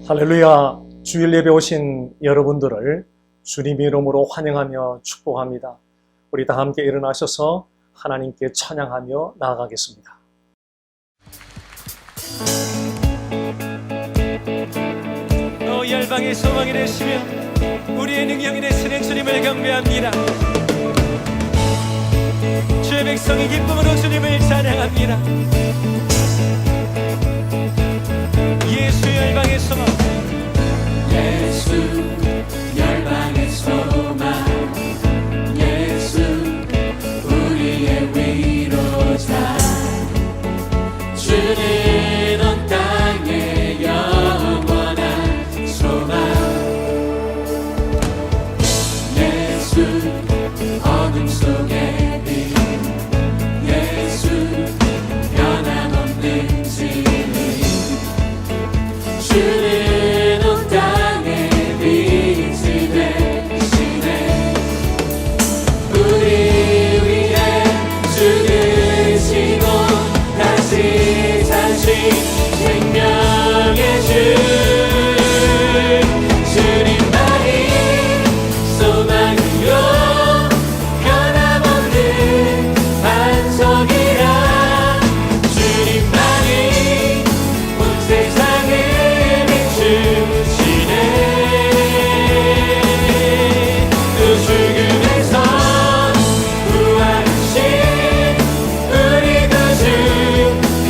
할렐루야. 주일 예배 오신 여러분들을 주님 이름으로 환영하며 축복합니다. 우리 다 함께 일어나셔서 하나님께 찬양하며 나아가겠습니다. 열방의 소망이 되시며 우리의 능력이 되시는 주님을 경배합니다. 주의 백성이 기쁨으로 주님을 찬양합니다. 예수 열방의 소망, 예수 열방의 소망, 예수 우리의 위로자, 주는 온 땅의 영원한 소망, 예수 어둠 속의 빛, 예수 변함없는 진리, 주는 온 땅의 빛이 되시네. 우리 위해 죽으시고 다시 사신 생명의 주, 주님만이 소망이요 변함없는 반석이라, 주님만이 온 세상을 비추시네. 그 죽음에서 부활하신 우리 구주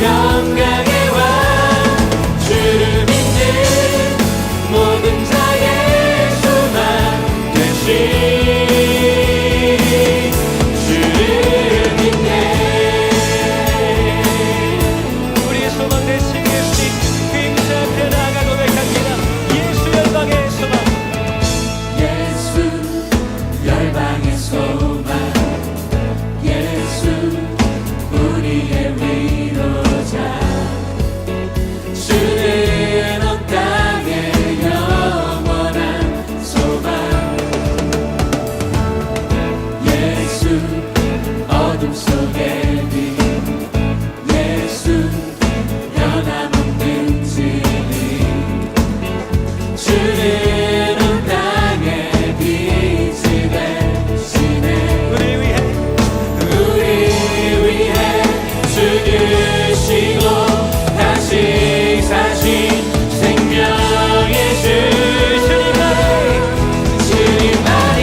평강의 왕, 주를 믿는 모든 자의 소망 되신, 주를 믿네. 우리의 소망 되신 예수님, 그 임재 앞에 나아가 고백합니다. 예수 열방의 소망, 예수 열방의 소망, 예수 우리의 위로자, 주는 온 땅의 영원한 소망, 예수 어둠 속의 빛, 예수 변함없는 진리, 주는 온 땅의 빛이 되시네. 우리 위해 죽으시고 다시 사신 생명의 주, 주님만이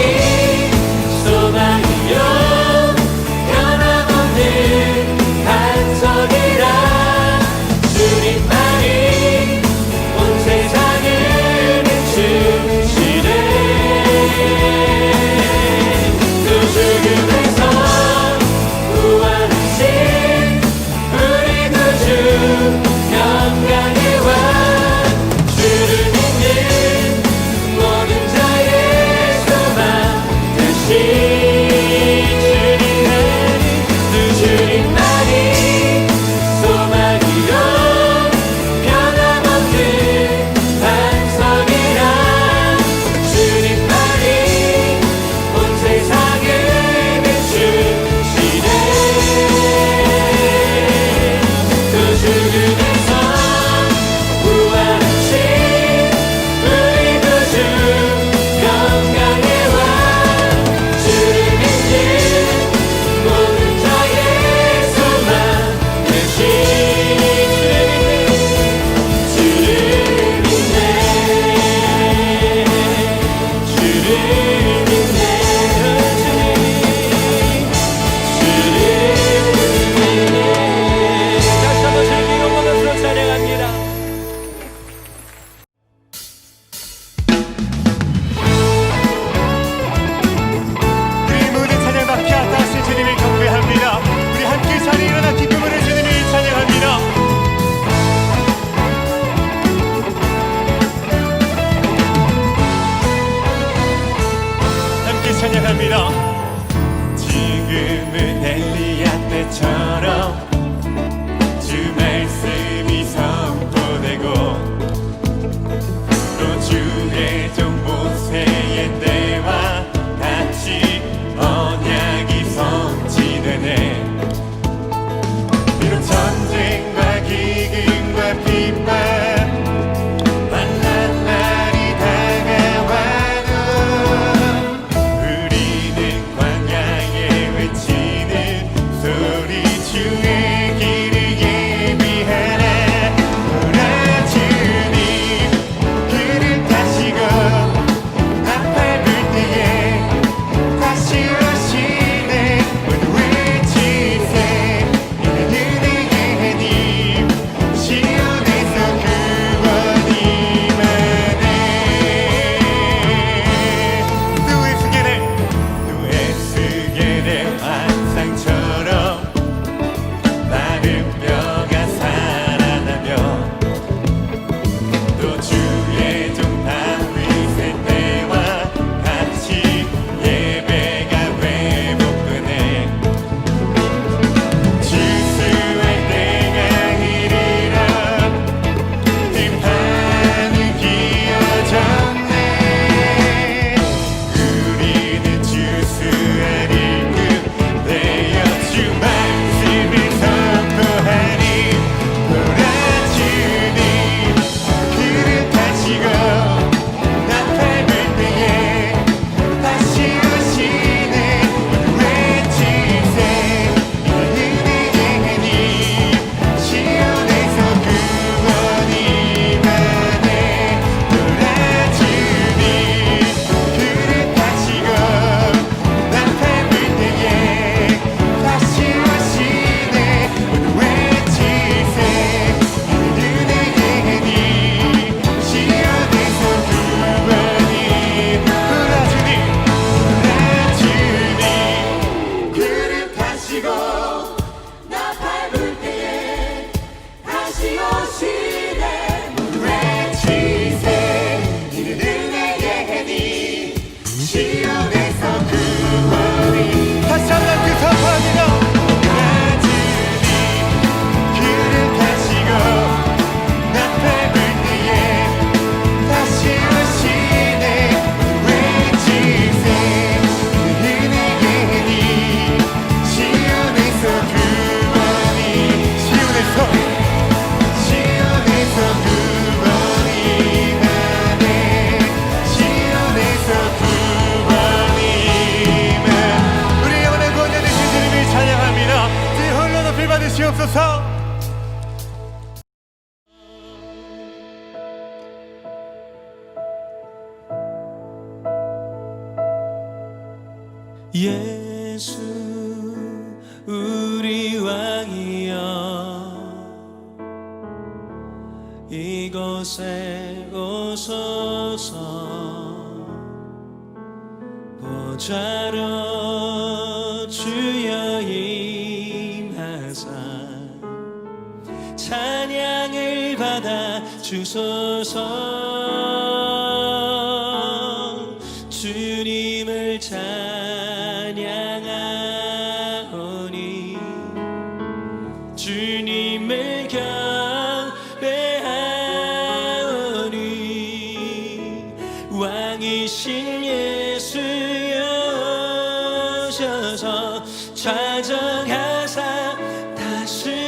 소망이요 변함없는 반석이라, 주님만이 온 세상을 비추시네. 그 죽음에서 부활하신 우리 구주 평강의 왕, 주를 믿는 모든 자의 소망 되신, 주님만이 소망이요 변함없는 반석이라, 주님만이 온 세상을 비추시네. 그 죽음에서 부활하신 우리 구주 평강의 왕, 주를 믿는 모든 자의 소망 되신, 주를 믿네. 주를 믿네. 다시 한번 즐기고 먹어서 찬양합니다. 우리 모든 찬양 받게 다시 주님을 경배합니다. 우리 함께 자리에 일어나 기쁨으로 주님을 찬양합니다. 함께 찬양합니다. 지금은 엘리야 때처럼 주 말씀이 선포되고, 또 주의 종 모세의 때와 같이 언약이 성취되네. 비록 전쟁과 기근과 핍박 만나도 주시옵소서. 예수 우리 왕이여 이곳에 오소서 보좌로 주여 임하사 찬양을 받아 주소서 주님을 찬양하오니 주님을 경배하오니 왕이신 예수여 오셔서 좌정하사 다스리소서.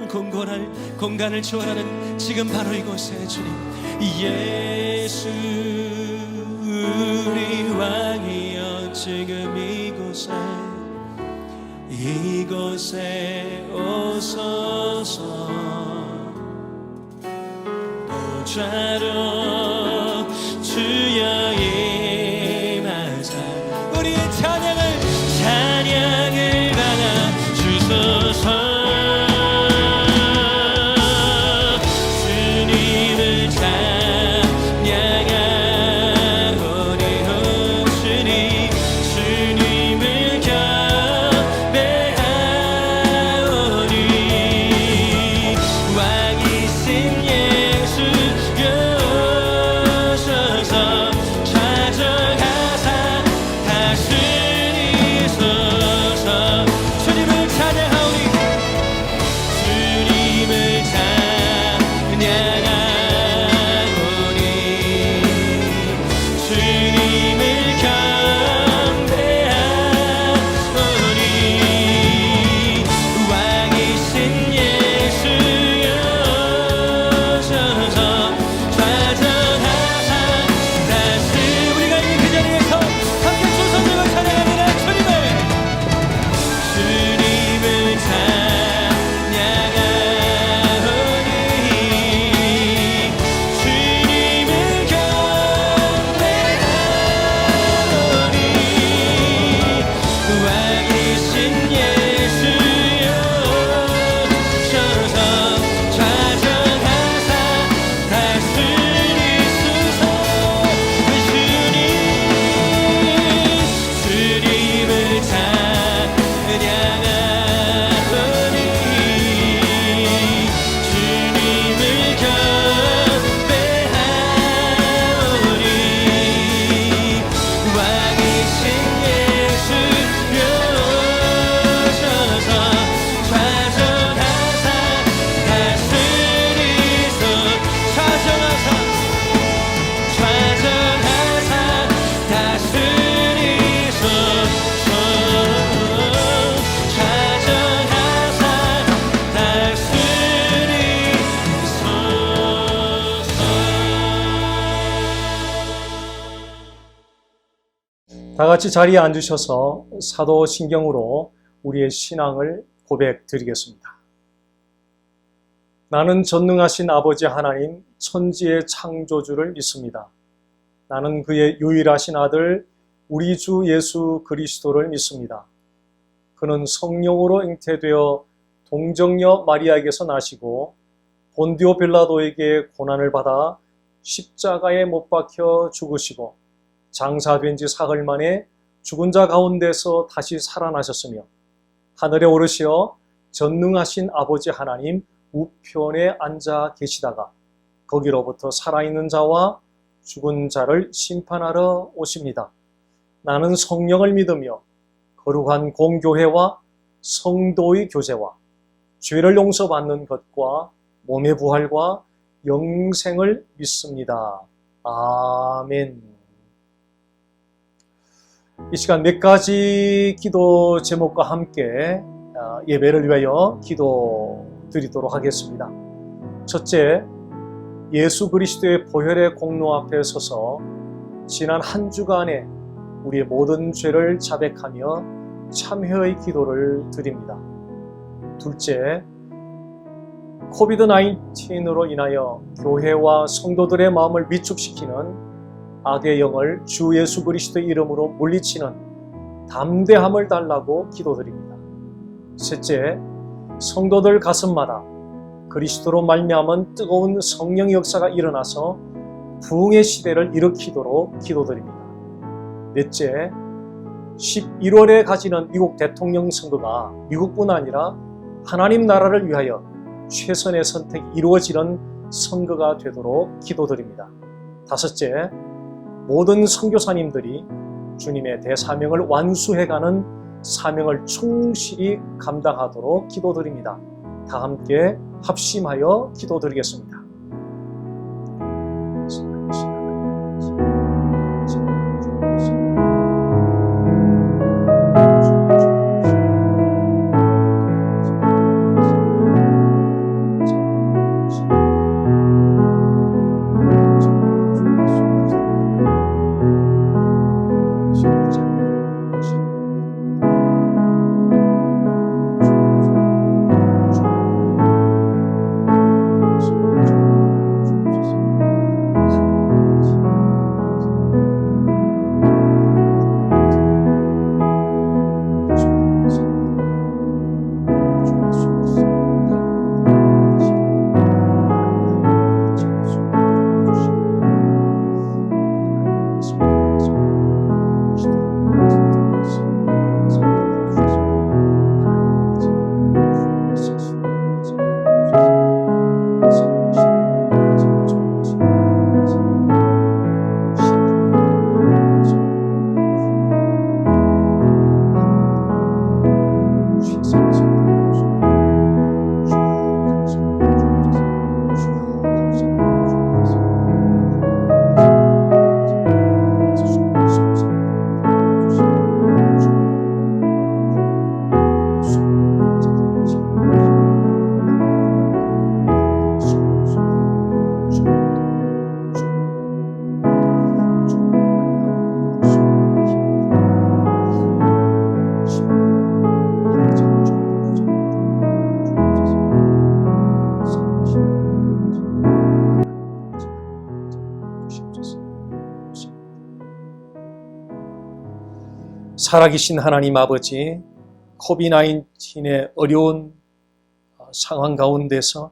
공고할 공간을 초월하는 지금 바로 이곳에 주님 예수 우리 왕이여 지금 이곳에 오소서 보좌로 주여 임하사 우리의 찬양을 받아 주소서. 다 같이 자리에 앉으셔서 사도신경으로 우리의 신앙을 고백드리겠습니다. 나는 전능하신 아버지 하나님 천지의 창조주를 믿습니다. 나는 그의 유일하신 아들 우리 주 예수 그리스도를 믿습니다. 그는 성령으로 잉태되어 동정녀 마리아에게서 나시고 본디오 빌라도에게 고난을 받아 십자가에 못 박혀 죽으시고 장사된 지 사흘 만에 죽은 자 가운데서 다시 살아나셨으며 하늘에 오르시어 전능하신 아버지 하나님 우편에 앉아 계시다가 거기로부터 살아있는 자와 죽은 자를 심판하러 오십니다. 나는 성령을 믿으며 거룩한 공교회와 성도의 교제와 죄를 용서받는 것과 몸의 부활과 영생을 믿습니다. 아멘. 이 시간 몇 가지 기도 제목과 함께 예배를 위하여 기도 드리도록 하겠습니다. 첫째, 예수 그리스도의 보혈의 공로 앞에 서서 지난 한 주간에 우리의 모든 죄를 자백하며 참회의 기도를 드립니다. 둘째, 코비드-19로 인하여 교회와 성도들의 마음을 위축시키는 악의 영을 주 예수 그리스도의 이름으로 물리치는 담대함을 달라고 기도드립니다. 셋째, 성도들 가슴마다 그리스도로 말미암은 뜨거운 성령의 역사가 일어나서 부흥의 시대를 일으키도록 기도드립니다. 넷째, 11월에 가지는 미국 대통령 선거가 미국뿐 아니라 하나님 나라를 위하여 최선의 선택이 이루어지는 선거가 되도록 기도드립니다. 다섯째, 모든 선교사님들이 주님의 대사명을 완수해가는 사명을 충실히 감당하도록 기도드립니다. 다 함께 합심하여 기도드리겠습니다. 살아계신 하나님 아버지, 코비드-19의 어려운 상황 가운데서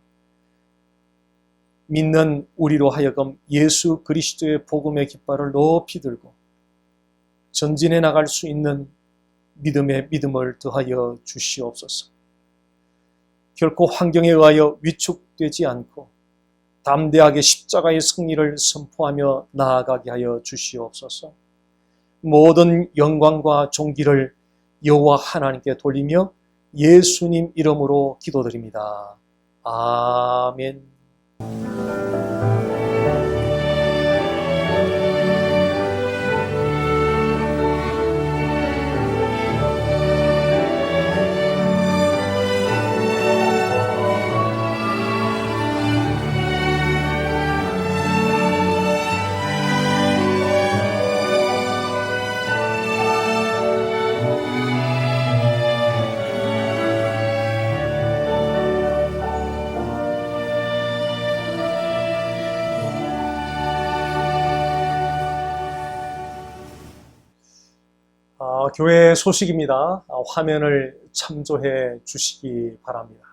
믿는 우리로 하여금 예수 그리스도의 복음의 깃발을 높이 들고 전진해 나갈 수 있는 믿음의 믿음을 더하여 주시옵소서. 결코 환경에 의하여 위축되지 않고 담대하게 십자가의 승리를 선포하며 나아가게 하여 주시옵소서. 모든 영광과 존귀를 여호와 하나님께 돌리며 예수님 이름으로 기도드립니다. 아멘. 교회 소식입니다. 화면을 참조해 주시기 바랍니다.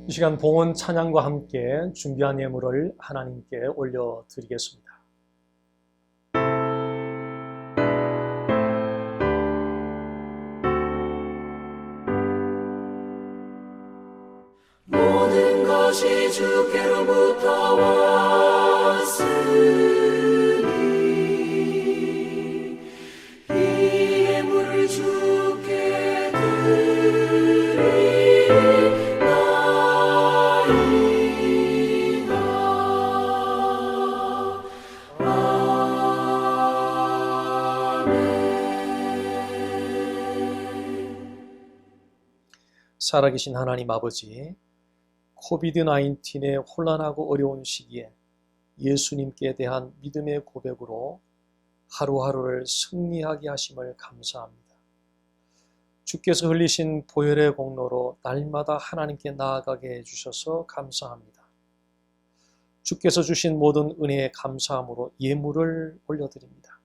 이 시간 봉헌 찬양과 함께 준비한 예물을 하나님께 올려드리겠습니다. 것이 주께로부터 왔으니 이 예물을 주께 살아계신 하나님 아버지, 코비드-19의 혼란하고 어려운 시기에 예수님께 대한 믿음의 고백으로 하루하루를 승리하게 하심을 감사합니다. 주께서 흘리신 보혈의 공로로 날마다 하나님께 나아가게 해주셔서 감사합니다. 주께서 주신 모든 은혜에 감사함으로 예물을 올려드립니다.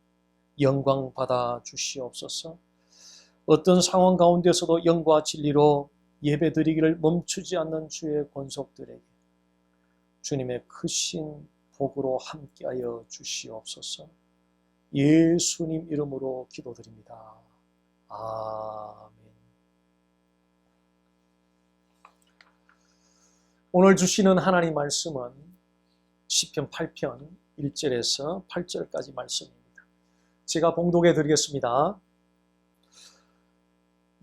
영광 받아 주시옵소서. 어떤 상황 가운데서도 영과 진리로 예배드리기를 멈추지 않는 주의 권속들에게 주님의 크신 복으로 함께하여 주시옵소서. 예수님 이름으로 기도드립니다. 아멘. 오늘 주시는 하나님 말씀은 시편 8편 1절에서 8절까지 말씀입니다. 제가 봉독해 드리겠습니다.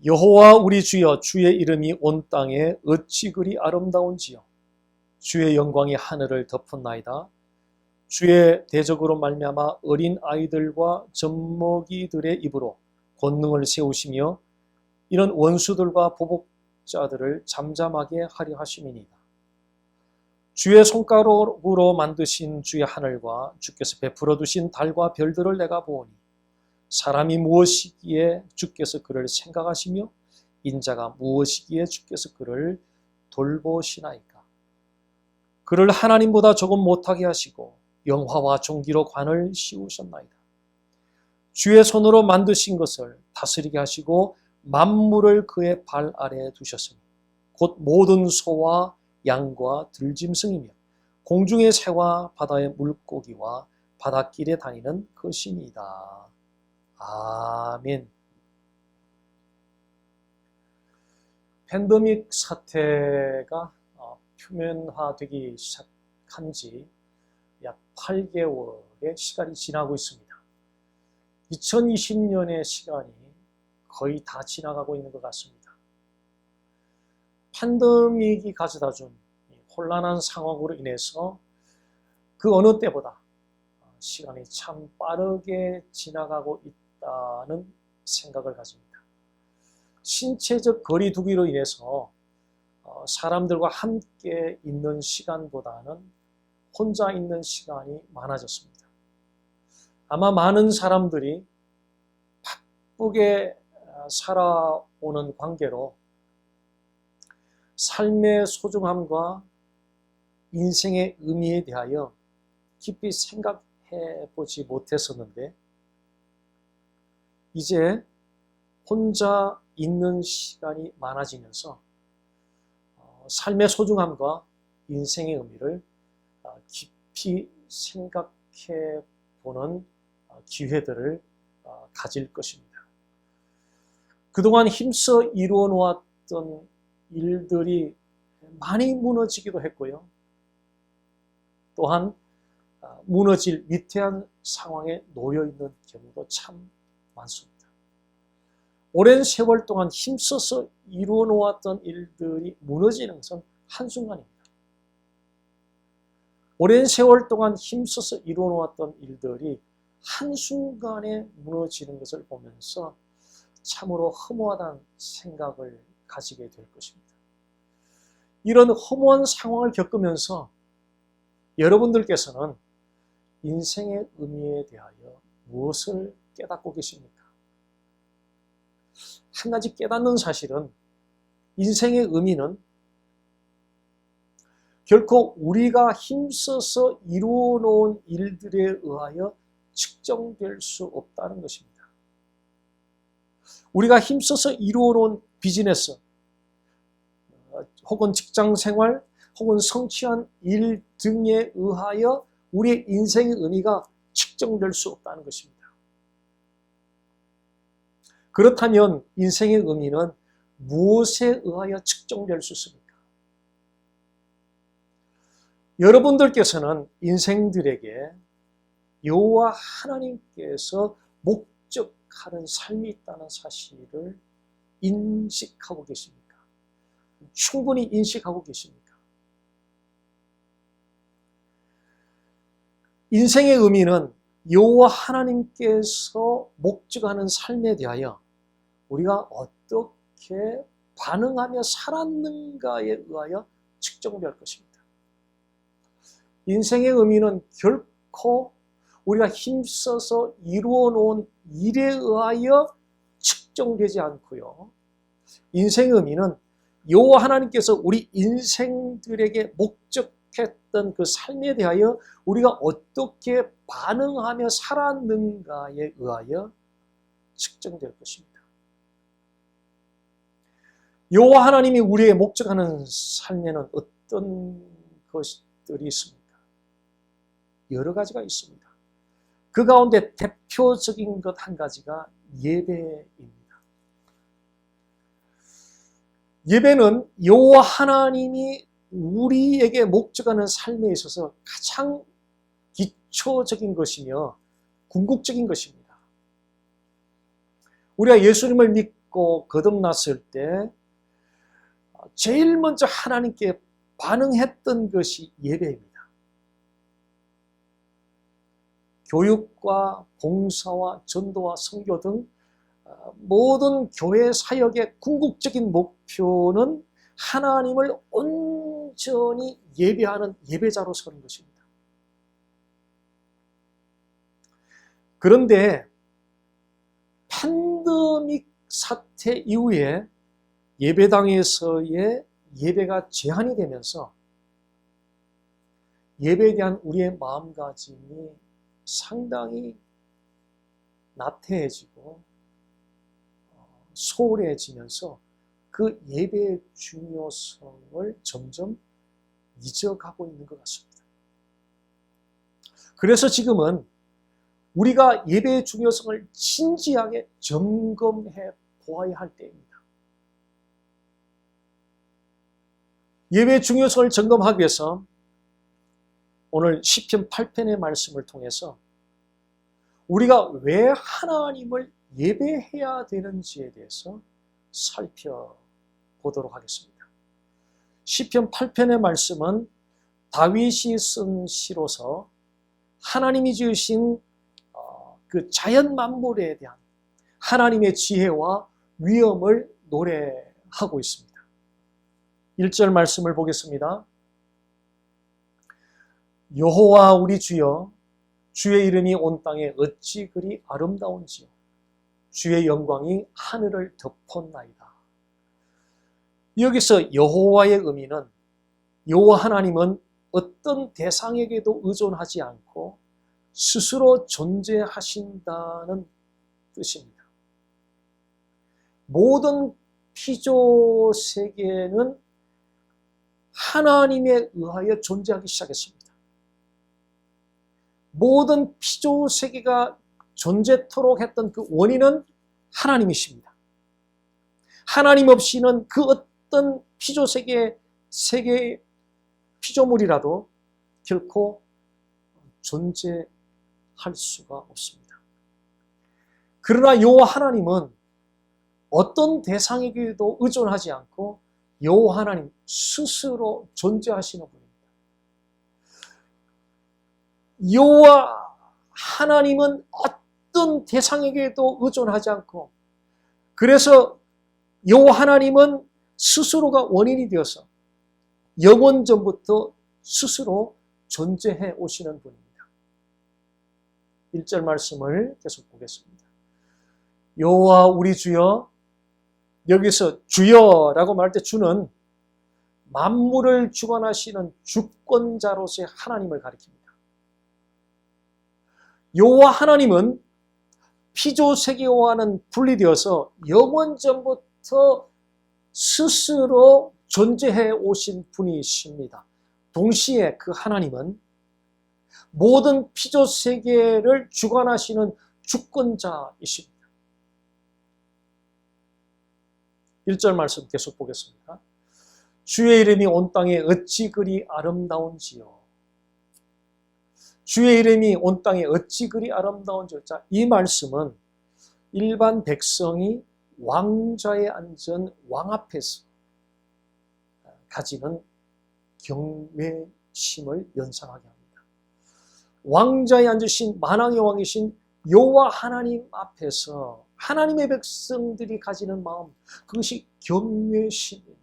여호와 우리 주여, 주의 이름이 온 땅에 어찌 그리 아름다운지요. 주의 영광이 하늘을 덮었나이다. 주의 대적으로 말미암아 어린 아이들과 젖먹이들의 입으로 권능을 세우시며 이런 원수들과 보복자들을 잠잠하게 하려 하심이니이다. 주의 손가락으로 만드신 주의 하늘과 주께서 베풀어 두신 달과 별들을 내가 보오니 사람이 무엇이기에 주께서 그를 생각하시며 인자가 무엇이기에 주께서 그를 돌보시나이까. 그를 하나님보다 조금 못하게 하시고 영화와 존귀로 관을 씌우셨나이다. 주의 손으로 만드신 것을 다스리게 하시고 만물을 그의 발 아래에 두셨으니 곧 모든 소와 양과 들짐승이며 공중의 새와 바다의 물고기와 바닷길에 다니는 것이니이다. 아멘. 팬데믹 사태가 표면화되기 시작한 지 약 8개월의 시간이 지나고 있습니다. 2020년의 시간이 거의 다 지나가고 있는 것 같습니다. 팬데믹이 가져다준 혼란한 상황으로 인해서 그 어느 때보다 시간이 참 빠르게 지나가고 있다는 생각을 가집니다. 신체적 거리 두기로 인해서 사람들과 함께 있는 시간보다는 혼자 있는 시간이 많아졌습니다. 아마 많은 사람들이 바쁘게 살아오는 관계로 삶의 소중함과 인생의 의미에 대하여 깊이 생각해보지 못했었는데 이제 혼자 있는 시간이 많아지면서 삶의 소중함과 인생의 의미를 깊이 생각해보는 기회들을 가질 것입니다. 그동안 힘써 이루어 놓았던 일들이 많이 무너지기도 했고요. 또한 무너질 위태한 상황에 놓여 있는 경우도 참 많습니다. 오랜 세월 동안 힘써서 이루어 놓았던 일들이 무너지는 것은 한순간입니다. 오랜 세월 동안 힘써서 이루어 놓았던 일들이 한순간에 무너지는 것을 보면서 참으로 허무하다는 생각을 가지게 될 것입니다. 이런 허무한 상황을 겪으면서 여러분들께서는 인생의 의미에 대하여 무엇을 깨닫고 계십니까? 한 가지 깨닫는 사실은 인생의 의미는 결코 우리가 힘써서 이루어 놓은 일들에 의하여 측정될 수 없다는 것입니다. 우리가 힘써서 이루어 놓은 비즈니스 혹은 직장생활 혹은 성취한 일 등에 의하여 우리의 인생의 의미가 측정될 수 없다는 것입니다. 그렇다면 인생의 의미는 무엇에 의하여 측정될 수 있습니까? 여러분들께서는 인생들에게 여호와 하나님께서 목적하는 삶이 있다는 사실을 인식하고 계십니까? 충분히 인식하고 계십니까? 인생의 의미는 여호와 하나님께서 목적하는 삶에 대하여 우리가 어떻게 반응하며 살았는가에 의하여 측정될 것입니다. 인생의 의미는 결코 우리가 힘써서 이루어 놓은 일에 의하여 측정되지 않고요. 인생의 의미는 여호와 하나님께서 우리 인생들에게 목적했던 그 삶에 대하여 우리가 어떻게 반응하며 살았는가에 의하여 측정될 것입니다. 여호와 하나님이 우리의 목적하는 삶에는 어떤 것들이 있습니까? 여러 가지가 있습니다. 그 가운데 대표적인 것 한 가지가 예배입니다. 예배는 여호와 하나님이 우리에게 목적하는 삶에 있어서 가장 기초적인 것이며 궁극적인 것입니다. 우리가 예수님을 믿고 거듭났을 때 제일 먼저 하나님께 반응했던 것이 예배입니다. 교육과 봉사와 전도와 선교 등 모든 교회 사역의 궁극적인 목표는 하나님을 온전히 예배하는 예배자로 서는 것입니다. 그런데 팬데믹 사태 이후에 예배당에서의 예배가 제한이 되면서 예배에 대한 우리의 마음가짐이 상당히 나태해지고 소홀해지면서 그 예배의 중요성을 점점 잊어가고 있는 것 같습니다. 그래서 지금은 우리가 예배의 중요성을 진지하게 점검해 보아야 할 때입니다. 예배의 중요성을 점검하기 위해서 오늘 시편 8편의 말씀을 통해서 우리가 왜 하나님을 예배해야 되는지에 대해서 살펴보도록 하겠습니다. 시편 8편의 말씀은 다윗이 쓴 시로서 하나님이 지으신 그 자연 만물에 대한 하나님의 지혜와 위엄을 노래하고 있습니다. 1절 말씀을 보겠습니다. 여호와 우리 주여, 주의 이름이 온 땅에 어찌 그리 아름다운지요. 주의 영광이 하늘을 덮었나이다. 여기서 여호와의 의미는 여호와 하나님은 어떤 대상에게도 의존하지 않고 스스로 존재하신다는 뜻입니다. 모든 피조 세계는 하나님에 의하여 존재하기 시작했습니다. 모든 피조 세계가 존재토록 했던 그 원인은 하나님이십니다. 하나님 없이는 그 어떤 피조 세계 피조물이라도 결코 존재할 수가 없습니다. 그러나 여호와 하나님은 어떤 대상에게도 의존하지 않고 여호와 하나님 스스로 존재하시는 분입니다. 여호와 하나님은 어떤 대상에게도 의존하지 않고, 그래서 여호와 하나님은 스스로가 원인이 되어서 영원 전부터 스스로 존재해 오시는 분입니다. 1절 말씀을 계속 보겠습니다. 여호와 우리 주여, 여기서 주여라고 말할 때 주는 만물을 주관하시는 주권자로서의 하나님을 가리킵니다. 여호와 하나님은 피조 세계와는 분리되어서 영원 전부터 스스로 존재해 오신 분이십니다. 동시에 그 하나님은 모든 피조 세계를 주관하시는 주권자이십니다. 1절 말씀 계속 보겠습니다. 주의 이름이 온 땅에 어찌 그리 아름다운지요. 주의 이름이 온 땅에 어찌 그리 아름다운지. 자, 이 말씀은 일반 백성이 왕좌에 앉은 왕 앞에서 가지는 경외심을 연상하게 합니다. 왕좌에 앉으신 만왕의 왕이신 여호와 하나님 앞에서 하나님의 백성들이 가지는 마음, 그것이 경외심입니다.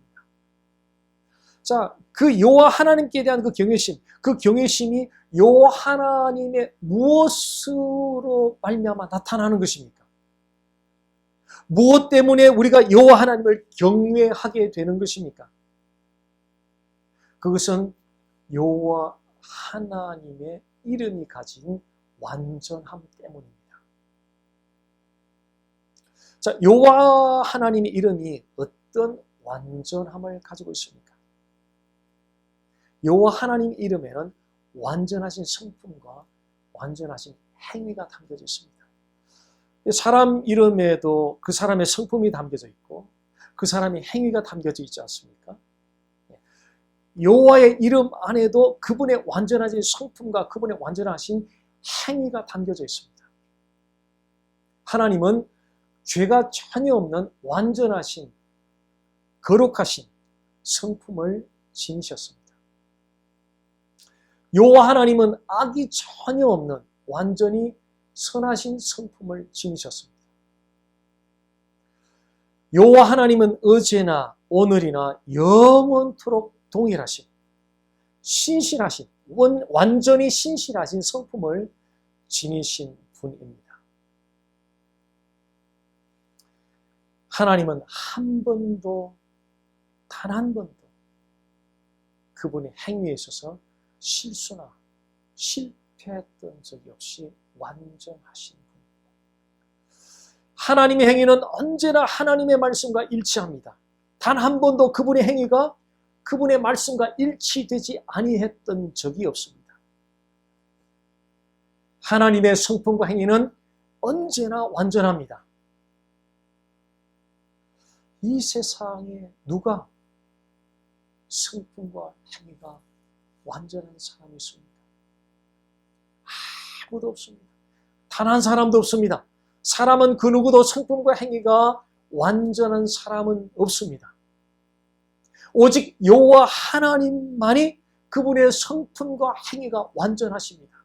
자, 그 여호와 하나님께 대한 그 경외심이 여호와 하나님의 무엇으로 말미암아 나타나는 것입니까? 무엇 때문에 우리가 여호와 하나님을 경외하게 되는 것입니까? 그것은 여호와 하나님의 이름이 가진 완전함 때문입니다. 자, 여호와 하나님의 이름이 어떤 완전함을 가지고 있습니까? 여호와 하나님 이름에는 완전하신 성품과 완전하신 행위가 담겨져 있습니다. 사람 이름에도 그 사람의 성품이 담겨져 있고 그 사람의 행위가 담겨져 있지 않습니까? 여호와의 이름 안에도 그분의 완전하신 성품과 그분의 완전하신 행위가 담겨져 있습니다. 하나님은 죄가 전혀 없는 완전하신 거룩하신 성품을 지니셨습니다. 여호와 하나님은 악이 전혀 없는 완전히 선하신 성품을 지니셨습니다. 여호와 하나님은 어제나 오늘이나 영원토록 동일하신 신실하신 완전히 신실하신 성품을 지니신 분입니다. 하나님은 한 번도 단 한 번도 그분의 행위에 있어서 실수나 실패했던 적이 없이 완전하신 분입니다. 하나님의 행위는 언제나 하나님의 말씀과 일치합니다. 단 한 번도 그분의 행위가 그분의 말씀과 일치되지 아니했던 적이 없습니다. 하나님의 성품과 행위는 언제나 완전합니다. 이 세상에 누가 성품과 행위가 완전한 사람이 있습니까? 아무도 없습니다. 단 한 사람도 없습니다. 사람은 그 누구도 성품과 행위가 완전한 사람은 없습니다. 오직 여호와 하나님만이 그분의 성품과 행위가 완전하십니다.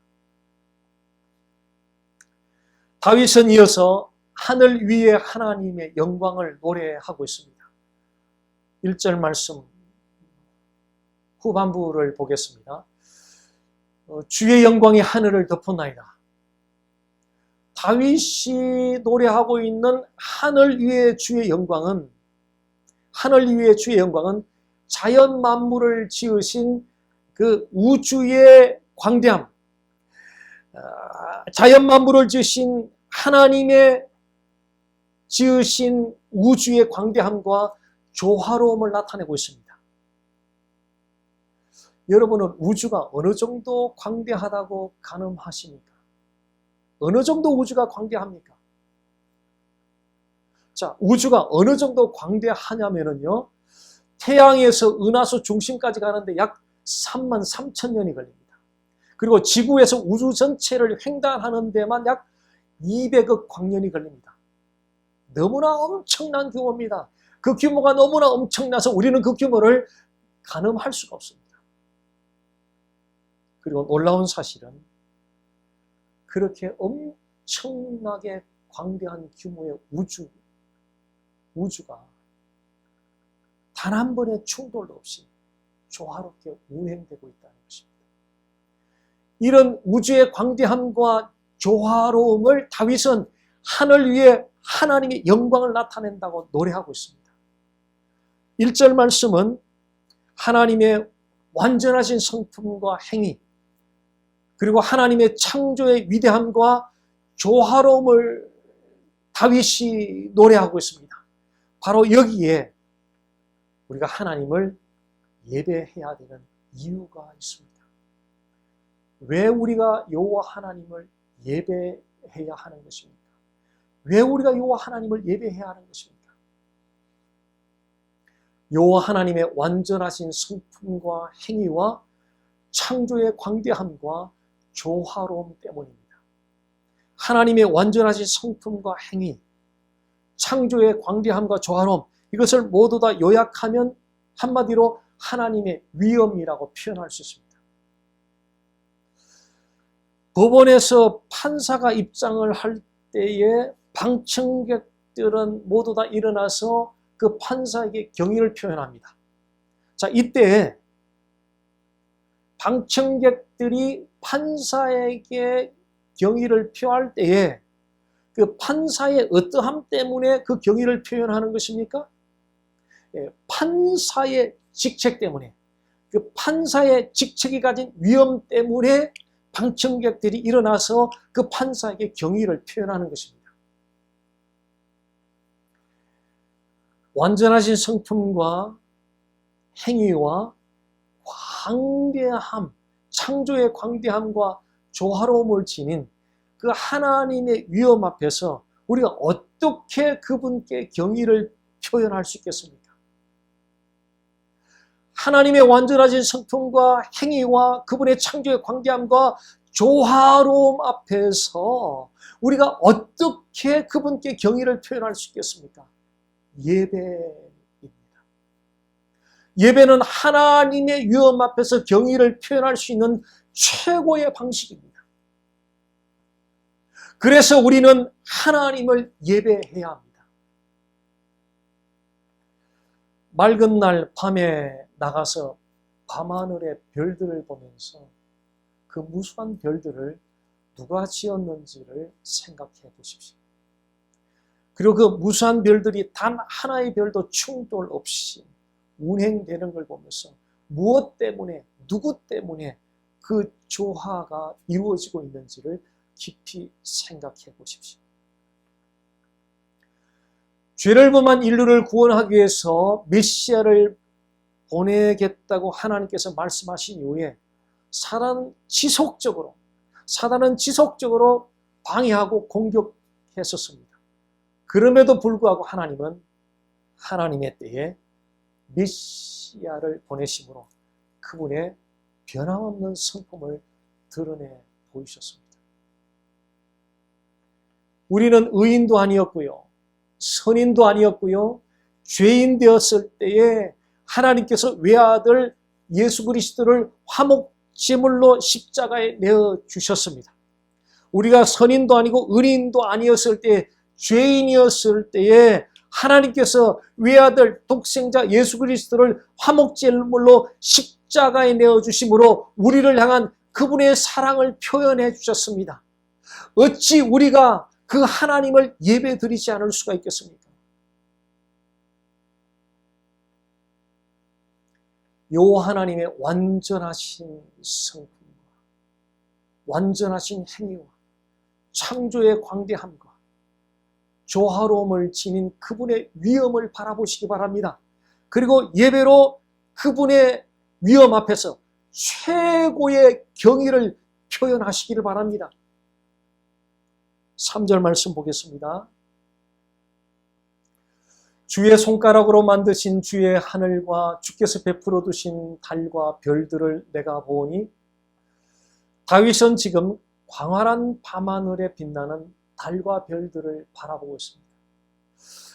다윗은 이어서 하늘 위에 하나님의 영광을 노래하고 있습니다. 1절 말씀 후반부를 보겠습니다. 주의 영광이 하늘을 덮었나이다. 다윗이 노래하고 있는 하늘 위의 주의 영광은 자연 만물을 지으신 그 우주의 광대함, 자연 만물을 지으신 하나님의 지으신 우주의 광대함과 조화로움을 나타내고 있습니다. 여러분은 우주가 어느 정도 광대하다고 가늠하십니까? 어느 정도 우주가 광대합니까? 자, 우주가 어느 정도 광대하냐면요, 태양에서 은하수 중심까지 가는데 약 3만 3천 년이 걸립니다. 그리고 지구에서 우주 전체를 횡단하는 데만 약 200억 광년이 걸립니다. 너무나 엄청난 규모입니다. 그 규모가 너무나 엄청나서 우리는 그 규모를 가늠할 수가 없습니다. 그리고 놀라운 사실은 그렇게 엄청나게 광대한 규모의 우주가 단 한 번의 충돌도 없이 조화롭게 운행되고 있다는 것입니다. 이런 우주의 광대함과 조화로움을 다윗은 하늘 위에 하나님의 영광을 나타낸다고 노래하고 있습니다. 1절 말씀은 하나님의 완전하신 성품과 행위, 그리고 하나님의 창조의 위대함과 조화로움을 다윗이 노래하고 있습니다. 바로 여기에 우리가 하나님을 예배해야 되는 이유가 있습니다. 왜 우리가 여호와 하나님을 예배해야 하는 것입니까? 왜 우리가 여호와 하나님을 예배해야 하는 것입니까? 여호와 하나님의 완전하신 성품과 행위와 창조의 광대함과 조화로움 때문입니다. 하나님의 완전하신 성품과 행위, 창조의 광대함과 조화로움, 이것을 모두 다 요약하면 한마디로 하나님의 위엄이라고 표현할 수 있습니다. 법원에서 판사가 입장을 할 때에 방청객들은 모두 다 일어나서 그 판사에게 경의를 표현합니다. 자, 이때 방청객들이 판사에게 경의를 표할 때에 그 판사의 어떠함 때문에 그 경의를 표현하는 것입니까? 판사의 직책 때문에, 그 판사의 직책이 가진 위엄 때문에 방청객들이 일어나서 그 판사에게 경의를 표현하는 것입니다. 완전하신 성품과 행위와 광대함, 창조의 광대함과 조화로움을 지닌 그 하나님의 위엄 앞에서 우리가 어떻게 그분께 경의를 표현할 수 있겠습니까? 하나님의 완전하신 성품과 행위와 그분의 창조의 광대함과 조화로움 앞에서 우리가 어떻게 그분께 경의를 표현할 수 있겠습니까? 예배입니다. 예배는 하나님의 위엄 앞에서 경의를 표현할 수 있는 최고의 방식입니다. 그래서 우리는 하나님을 예배해야 합니다. 맑은 날 밤에 나가서 밤하늘의 별들을 보면서 그 무수한 별들을 누가 지었는지를 생각해 보십시오. 그리고 그 무수한 별들이 단 하나의 별도 충돌 없이 운행되는 걸 보면서 무엇 때문에, 누구 때문에 그 조화가 이루어지고 있는지를 깊이 생각해 보십시오. 죄를 범한 인류를 구원하기 위해서 메시아를 보내겠다고 하나님께서 말씀하신 이후에 사단은 지속적으로 방해하고 공격했었습니다. 그럼에도 불구하고 하나님은 하나님의 때에 메시아를 보내심으로 그분의 변함없는 성품을 드러내 보이셨습니다. 우리는 의인도 아니었고요, 선인도 아니었고요, 죄인 되었을 때에 하나님께서 외아들 예수 그리스도를 화목제물로 십자가에 내어주셨습니다. 우리가 선인도 아니고 의인도 아니었을 때, 죄인이었을 때에 하나님께서 외아들 독생자 예수 그리스도를 화목제물로 십자가에 내어주심으로 우리를 향한 그분의 사랑을 표현해 주셨습니다. 어찌 우리가 그 하나님을 예배드리지 않을 수가 있겠습니까? 요 하나님의 완전하신 성품과 완전하신 행위와 창조의 광대함과 조화로움을 지닌 그분의 위엄을 바라보시기 바랍니다. 그리고 예배로 그분의 위엄 앞에서 최고의 경의를 표현하시기를 바랍니다. 3절 말씀 보겠습니다. 주의 손가락으로 만드신 주의 하늘과 주께서 베풀어 두신 달과 별들을 내가 보니, 다윗은 지금 광활한 밤하늘에 빛나는 달과 별들을 바라보고 있습니다.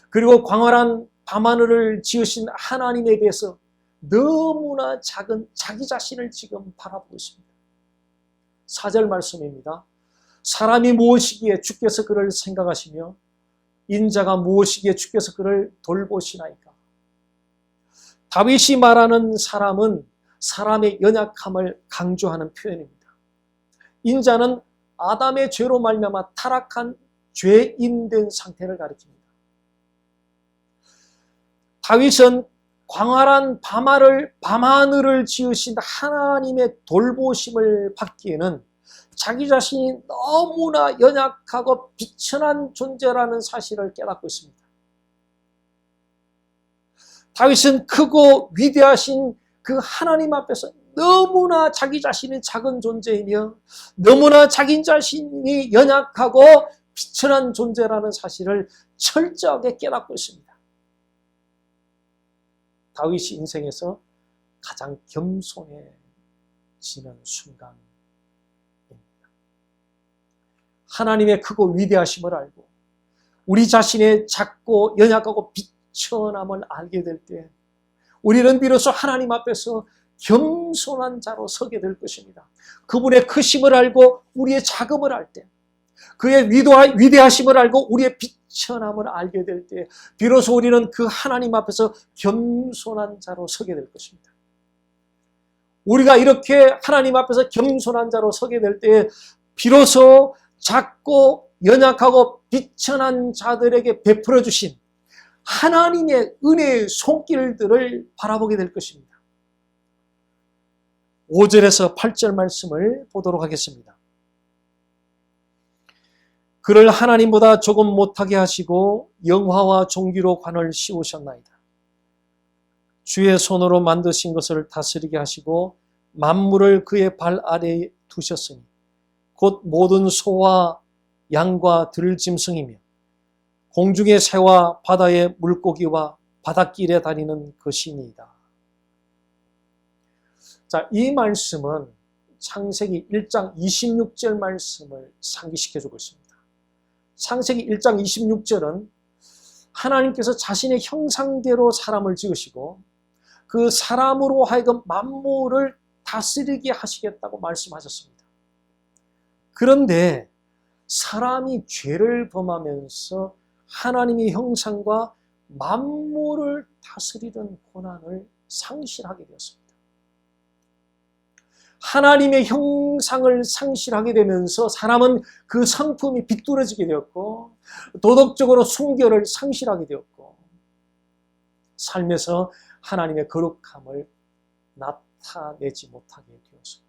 그리고 광활한 밤하늘을 지으신 하나님에 대해서 너무나 작은 자기 자신을 지금 바라보고 있습니다. 4절 말씀입니다. 사람이 무엇이기에 주께서 그를 생각하시며 인자가 무엇이기에 주께서 그를 돌보시나이까. 다윗이 말하는 사람은 사람의 연약함을 강조하는 표현입니다. 인자는 아담의 죄로 말미암아 타락한 죄인된 상태를 가리킵니다. 다윗은 광활한 밤하늘을 지으신 하나님의 돌보심을 받기에는 자기 자신이 너무나 연약하고 비천한 존재라는 사실을 깨닫고 있습니다. 다윗은 크고 위대하신 그 하나님 앞에서 너무나 자기 자신이 작은 존재이며 너무나 자기 자신이 연약하고 비천한 존재라는 사실을 철저하게 깨닫고 있습니다. 다윗이 인생에서 가장 겸손해지는 순간입니다. 하나님의 크고 위대하심을 알고 우리 자신의 작고 연약하고 비천함을 알게 될 때 우리는 비로소 하나님 앞에서 겸손한 자로 서게 될 것입니다. 그분의 크심을 알고 우리의 작음을 알 때, 그의 위대하심을 알고 우리의 비천함을 알게 될 때 비로소 우리는 그 하나님 앞에서 겸손한 자로 서게 될 것입니다. 우리가 이렇게 하나님 앞에서 겸손한 자로 서게 될 때 비로소 작고 연약하고 비천한 자들에게 베풀어 주신 하나님의 은혜의 손길들을 바라보게 될 것입니다. 5절에서 8절 말씀을 보도록 하겠습니다. 그를 하나님보다 조금 못하게 하시고 영화와 종기로 관을 씌우셨나이다. 주의 손으로 만드신 것을 다스리게 하시고 만물을 그의 발 아래에 두셨으니 곧 모든 소와 양과 들짐승이며 공중의 새와 바다의 물고기와 바닷길에 다니는 것이니이다. 자, 이 말씀은 창세기 1장 26절 말씀을 상기시켜주고 있습니다. 창세기 1장 26절은 하나님께서 자신의 형상대로 사람을 지으시고 그 사람으로 하여금 만물을 다스리게 하시겠다고 말씀하셨습니다. 그런데 사람이 죄를 범하면서 하나님의 형상과 만물을 다스리던 권한을 상실하게 되었습니다. 하나님의 형상을 상실하게 되면서 사람은 그 성품이 비뚤어지게 되었고 도덕적으로 순결을 상실하게 되었고 삶에서 하나님의 거룩함을 나타내지 못하게 되었습니다.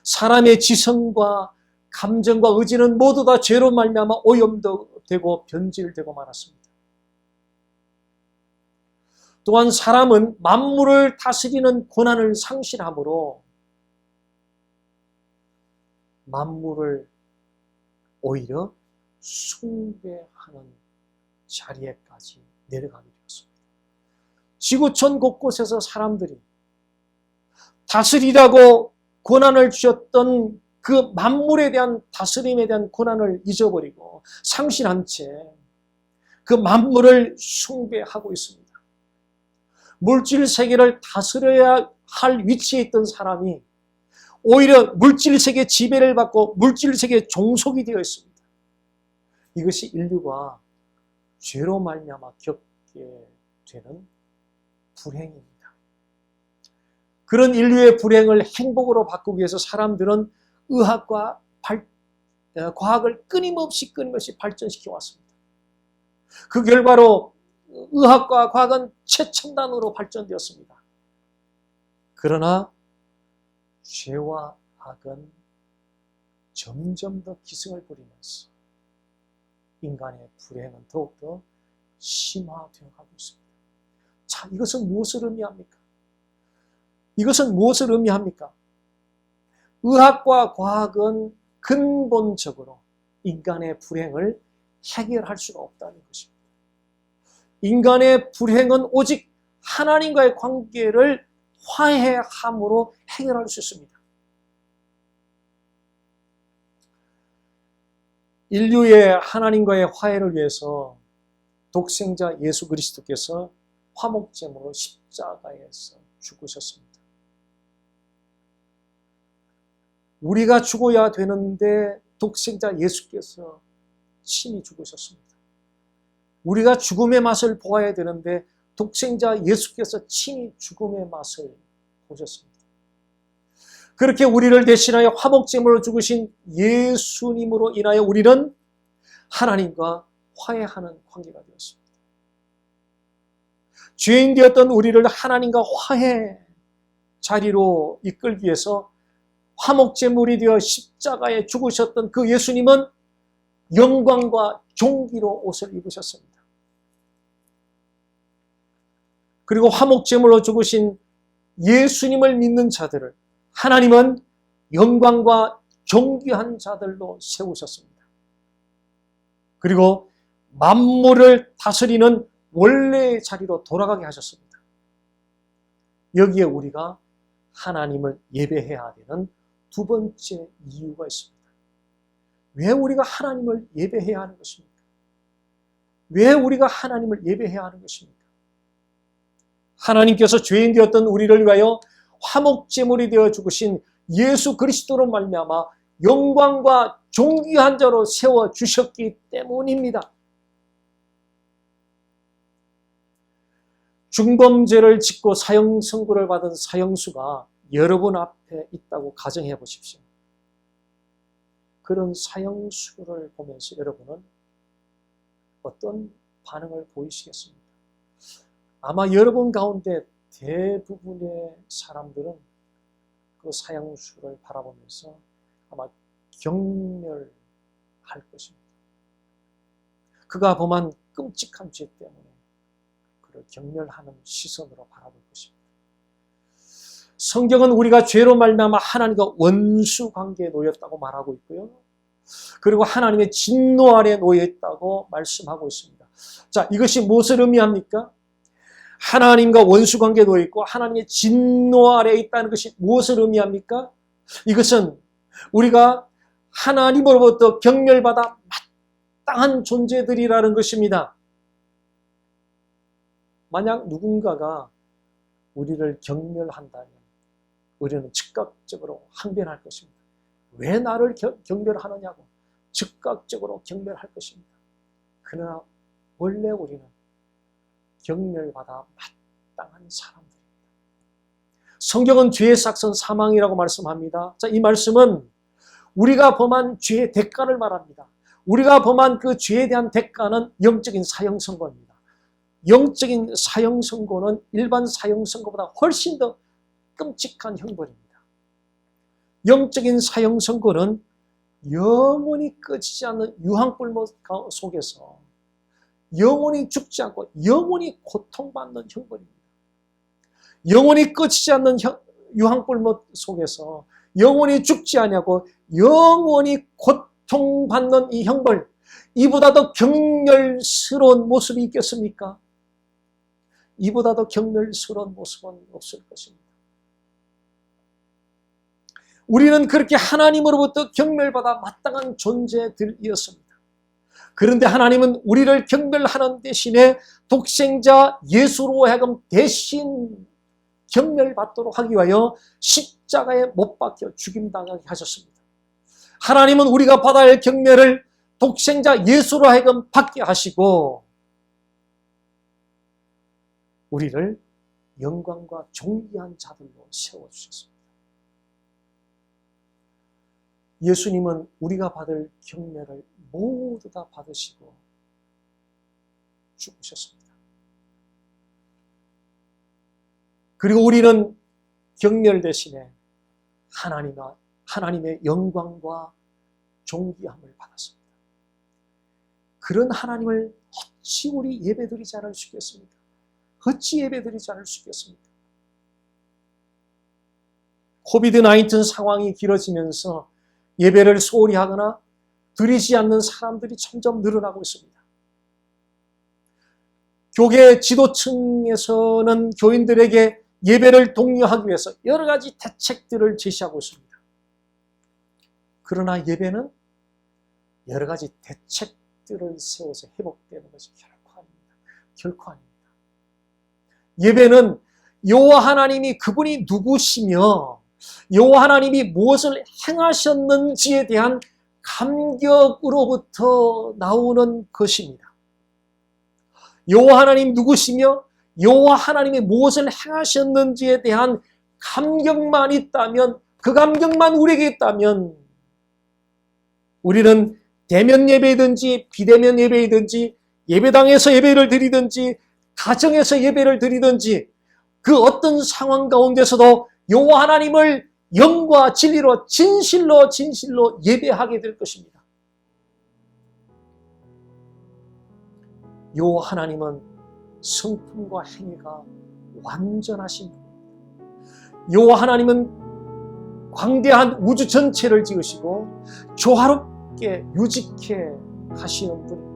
사람의 지성과 감정과 의지는 모두 다 죄로 말미암아 오염되고 변질되고 말았습니다. 또한 사람은 만물을 다스리는 권한을 상실함으로 만물을 오히려 숭배하는 자리에까지 내려가게 되었습니다. 지구촌 곳곳에서 사람들이 다스리라고 권한을 주셨던 그 만물에 대한 다스림에 대한 권한을 잊어버리고 상실한 채 그 만물을 숭배하고 있습니다. 물질 세계를 다스려야 할 위치에 있던 사람이 오히려 물질 세계 지배를 받고 물질 세계 종속이 되어 있습니다. 이것이 인류가 죄로 말미암아 겪게 되는 불행입니다. 그런 인류의 불행을 행복으로 바꾸기 위해서 사람들은 의학과 과학을 끊임없이 발전시켜 왔습니다. 그 결과로 의학과 과학은 최첨단으로 발전되었습니다. 그러나 죄와 악은 점점 더 기승을 부리면서 인간의 불행은 더욱더 심화되어 가고 있습니다. 자, 이것은 무엇을 의미합니까? 이것은 무엇을 의미합니까? 의학과 과학은 근본적으로 인간의 불행을 해결할 수가 없다는 것입니다. 인간의 불행은 오직 하나님과의 관계를 화해함으로 해결할 수 있습니다. 인류의 하나님과의 화해를 위해서 독생자 예수 그리스도께서 화목제물로 십자가에서 죽으셨습니다. 우리가 죽어야 되는데 독생자 예수께서 친히 죽으셨습니다. 우리가 죽음의 맛을 보아야 되는데 독생자 예수께서 친히 죽음의 맛을 보셨습니다. 그렇게 우리를 대신하여 화목제물로 죽으신 예수님으로 인하여 우리는 하나님과 화해하는 관계가 되었습니다. 죄인 되었던 우리를 하나님과 화해 자리로 이끌기 위해서 화목제물이 되어 십자가에 죽으셨던 그 예수님은 영광과 존귀로 옷을 입으셨습니다. 그리고 화목제물로 죽으신 예수님을 믿는 자들을 하나님은 영광과 존귀한 자들로 세우셨습니다. 그리고 만물을 다스리는 원래의 자리로 돌아가게 하셨습니다. 여기에 우리가 하나님을 예배해야 되는 두 번째 이유가 있습니다. 왜 우리가 하나님을 예배해야 하는 것입니까? 왜 우리가 하나님을 예배해야 하는 것입니까? 하나님께서 죄인 되었던 우리를 위하여 화목제물이 되어 죽으신 예수 그리스도로 말미암아 영광과 존귀한 자로 세워주셨기 때문입니다. 중범죄를 짓고 사형선고를 받은 사형수가 여러분 앞에 있다고 가정해 보십시오. 그런 사형수를 보면서 여러분은 어떤 반응을 보이시겠습니까? 아마 여러분 가운데 대부분의 사람들은 그 사형수를 바라보면서 아마 경멸할 것입니다. 그가 범한 끔찍한 죄 때문에 그를 경멸하는 시선으로 바라볼 것입니다. 성경은 우리가 죄로 말미암아 하나님과 원수 관계에 놓였다고 말하고 있고요. 그리고 하나님의 진노 아래 놓여 있다고 말씀하고 있습니다. 자, 이것이 무엇을 의미합니까? 하나님과 원수 관계에 놓여 있고 하나님의 진노 아래에 있다는 것이 무엇을 의미합니까? 이것은 우리가 하나님으로부터 경멸받아 마땅한 존재들이라는 것입니다. 만약 누군가가 우리를 경멸한다면 우리는 즉각적으로 항변할 것입니다. 왜 나를 경멸하느냐고 즉각적으로 경멸할 것입니다. 그러나 원래 우리는 경멸받아 마땅한 사람들입니다. 성경은 죄의 삭선 사망이라고 말씀합니다. 자, 이 말씀은 우리가 범한 죄의 대가를 말합니다. 우리가 범한 그 죄에 대한 대가는 영적인 사형선고입니다. 영적인 사형선고는 일반 사형선고보다 훨씬 더 끔찍한 형벌입니다. 영적인 사형선고는 영원히 꺼지지 않는 유황불못 속에서 영원히 죽지 않고 영원히 고통받는 형벌입니다. 영원히 꺼지지 않는 유황불못 속에서 영원히 죽지 아니하고 영원히 고통받는 이 형벌, 이보다 더 경멸스러운 모습이 있겠습니까? 이보다 더 경멸스러운 모습은 없을 것입니다. 우리는 그렇게 하나님으로부터 경멸받아 마땅한 존재들이었습니다. 그런데 하나님은 우리를 경멸하는 대신에 독생자 예수로 하여금 대신 경멸받도록 하기 위하여 십자가에 못 박혀 죽임당하게 하셨습니다. 하나님은 우리가 받아야 할 경멸을 독생자 예수로 하여금 받게 하시고 우리를 영광과 존귀한 자들로 세워주셨습니다. 예수님은 우리가 받을 경멸을 모두 다 받으시고 죽으셨습니다. 그리고 우리는 경멸 대신에 하나님의 영광과 존귀함을 받았습니다. 그런 하나님을 어찌 우리 예배드리지 않을 수 있겠습니까? 어찌 예배드리지 않을 수 있겠습니까? 코비드-19 상황이 길어지면서 예배를 소홀히 하거나 드리지 않는 사람들이 점점 늘어나고 있습니다. 교계 지도층에서는 교인들에게 예배를 독려하기 위해서 여러 가지 대책들을 제시하고 있습니다. 그러나 예배는 여러 가지 대책들을 세워서 회복되는 것이 결코 아닙니다. 결코 아닙니다. 예배는 여호와 하나님이 그분이 누구시며 여호와 하나님이 무엇을 행하셨는지에 대한 감격으로부터 나오는 것입니다. 여호와 하나님 누구시며 여호와 하나님이 무엇을 행하셨는지에 대한 감격만 있다면, 그 감격만 우리에게 있다면 우리는 대면 예배이든지 비대면 예배이든지 예배당에서 예배를 드리든지 가정에서 예배를 드리든지 그 어떤 상황 가운데서도 여호와 하나님을 영과 진리로 진실로 예배하게 될 것입니다. 여호와 하나님은 성품과 행위가 완전하신 분입니다. 여호와 하나님은 광대한 우주 전체를 지으시고 조화롭게 유직해 하시는 분입니다.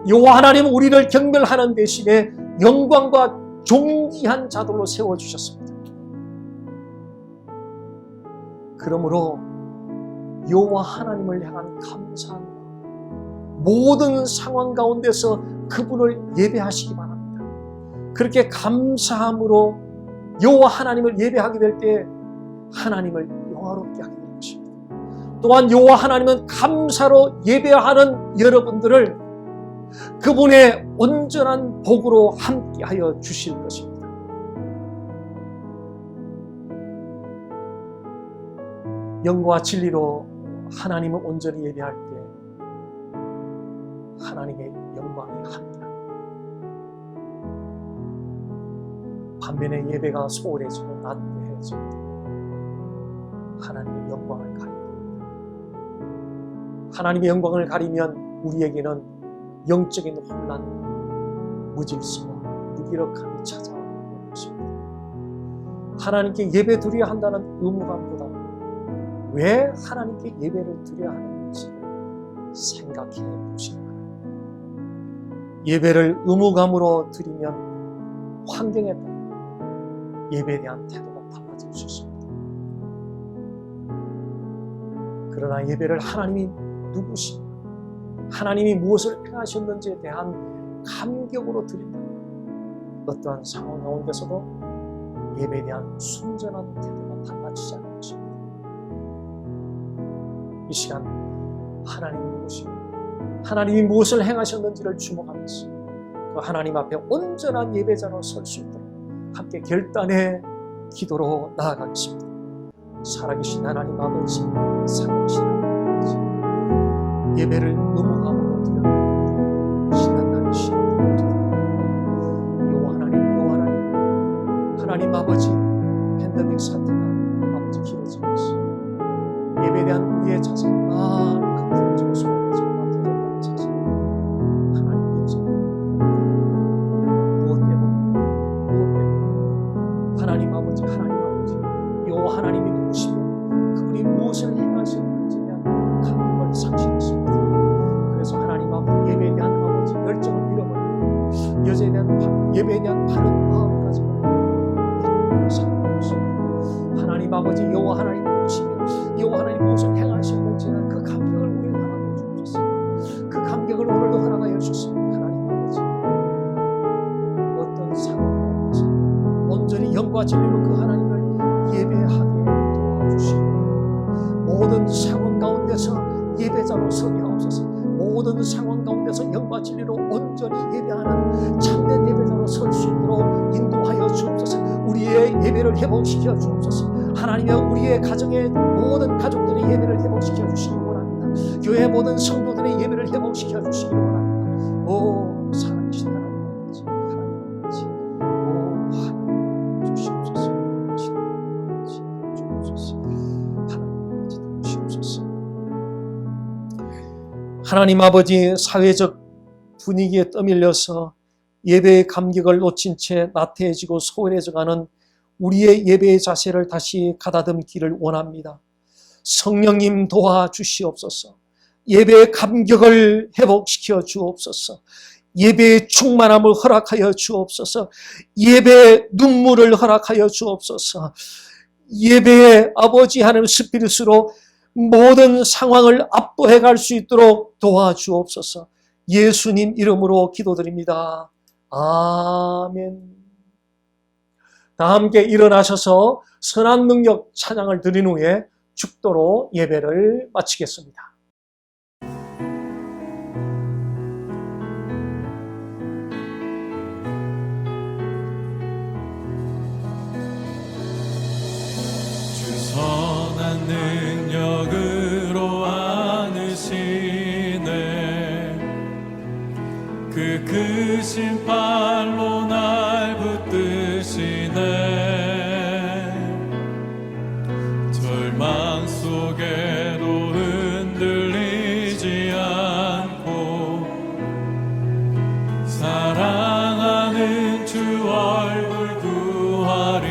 여호와 하나님은 우리를 경멸하는 대신에 영광과 존귀한 자들로 세워주셨습니다. 그러므로 여호와 하나님을 향한 감사한 마음, 모든 상황 가운데서 그분을 예배하시기 바랍니다. 그렇게 감사함으로 여호와 하나님을 예배하게 될 때 하나님을 영화롭게 하게 될 것입니다. 또한 여호와 하나님은 감사로 예배하는 여러분들을 그분의 온전한 복으로 함께하여 주실 것입니다. 영과 진리로 하나님을 온전히 예배할 때 하나님의 영광이 함께합니다. 반면에 예배가 소홀해지고 나태해질 때 하나님의 영광을 가리게 됩니다. 하나님의 영광을 가리면 우리에게는 영적인 혼란, 무질서와 무기력함이 찾아오는 것입니다. 하나님께 예배 드려야 한다는 의무감보다 왜 하나님께 예배를 드려야 하는지 생각해 보시기 바랍니다. 예배를 의무감으로 드리면 환경에 따라 예배에 대한 태도가 달라질 수 있습니다. 그러나 예배를 하나님이 누구시냐, 하나님이 무엇을 행하셨는지에 대한 감격으로 드린다면 어떠한 상황 가운데서도 예배에 대한 순전한 태도가 달라지지 않을 것입니다. 이 시간 하나님 누구시며 하나님이 무엇을 행하셨는지를 주목하면서 그 하나님 앞에 온전한 예배자로 설 수 있도록 함께 결단의 기도로 나아가겠습니다. 살아계신 하나님 아버지, 살아계신 하나님 아버지, 예배를 의무감으로 드려드립니다. 신난다는 신을 드립니다. 여호와 하나님, 하나님 아버지, 팬데믹 사태가 아버지 길어지면서 예배에 대한 우리의 자세가 많이 가라앉고 소홀해지고 나태해졌다는 사실, 하나님 인정합니다. 무엇 때문입니까? 하나님 아버지, 여호와 하나님이 누구시며 그분이 무엇을 행하셨는지에 대한 감격을 상실했습니다. 그래서 하나님 아버지, 예배에 대한 아버지 열정을 잃어버리고 예배에 대한 바른 마음가짐을 잃어버리고 살아있습니다. 하나님 아버지, 여호와 하나님 누구시며 여호와 하나님 무엇을 행하셨는지에 대한 그 감격을 우리에게 허락해 주옵소서. 그 감격을 오늘도 허락하여 주소서. 하나님 아버지, 어떤 상황 가운데서 온전히 영과 진리로 그 하나님을 예배하게 도와주시고 모든 상황 가운데서 예배자로 서게 하옵소서. 모든 상황 가운데서 영과 진리로 온전히 예배하는 참된 예배자로 설 수 있도록 인도하여 주옵소서. 우리의 예배를 회복시켜 주옵소서. 하나님의 우리의 가정의 모든 가족들의 예배를 회복시켜 주시기 원합니다. 교회 모든 성도들의 예배를 회복시켜 주시기 원합니다. 오 살아계신 하나님 아버지, 하나님 아버지, 오 하나님 주시옵소서. 하나님 아버지, 사회적 분위기에 떠밀려서 예배의 감격을 놓친 채 나태해지고 소홀해져가는 우리의 예배의 자세를 다시 가다듬기를 원합니다. 성령님 도와주시옵소서. 예배의 감격을 회복시켜 주옵소서. 예배의 충만함을 허락하여 주옵소서. 예배의 눈물을 허락하여 주옵소서. 예배의 아버지 하나님 스피릿으로 모든 상황을 압도해 갈 수 있도록 도와주옵소서. 예수님 이름으로 기도드립니다. 아멘. 다 함께 일어나셔서 선한 능력 찬양을 드린 후에 축도로 예배를 마치겠습니다. 주 선한 능력으로 안으시네. 그 크신 팔로 날 붙드시네. 절망 속에도 흔들리지 않고 사랑하는 주 얼굴 구하리.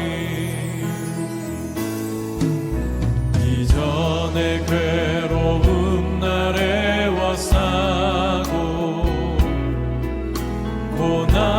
이전에 괴로운 날에 와싸고 고난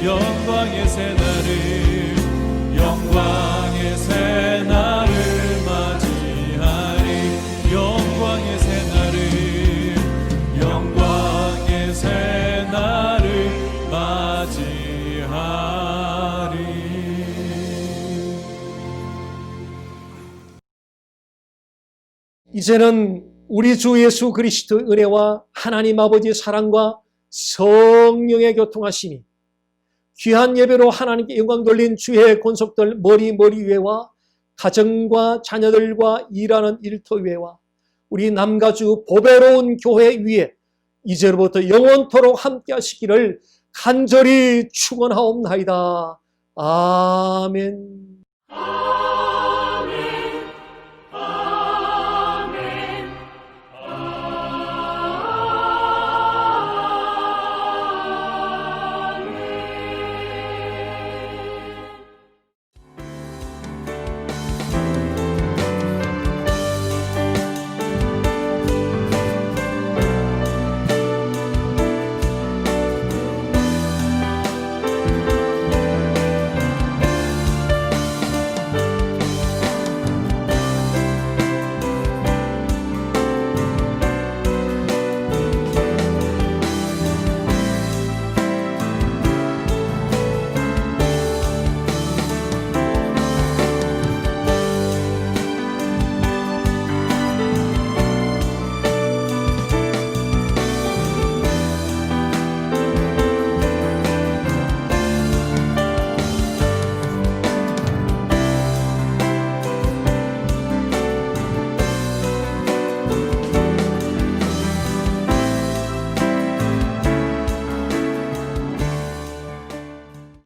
영광의 새날을 영광의 새날을 맞이하리 영광의 새날을 영광의 새날을 맞이하리. 이제는 우리 주 예수 그리스도의 은혜와 하나님 아버지의 사랑과 성령의 교통하심이 귀한 예배로 하나님께 영광 돌린 주의 권속들 머리 위에와 가정과 자녀들과 일하는 일터 위에와 우리 남가주 보배로운 교회 위에 이제로부터 영원토록 함께 하시기를 간절히 축원하옵나이다. 아멘.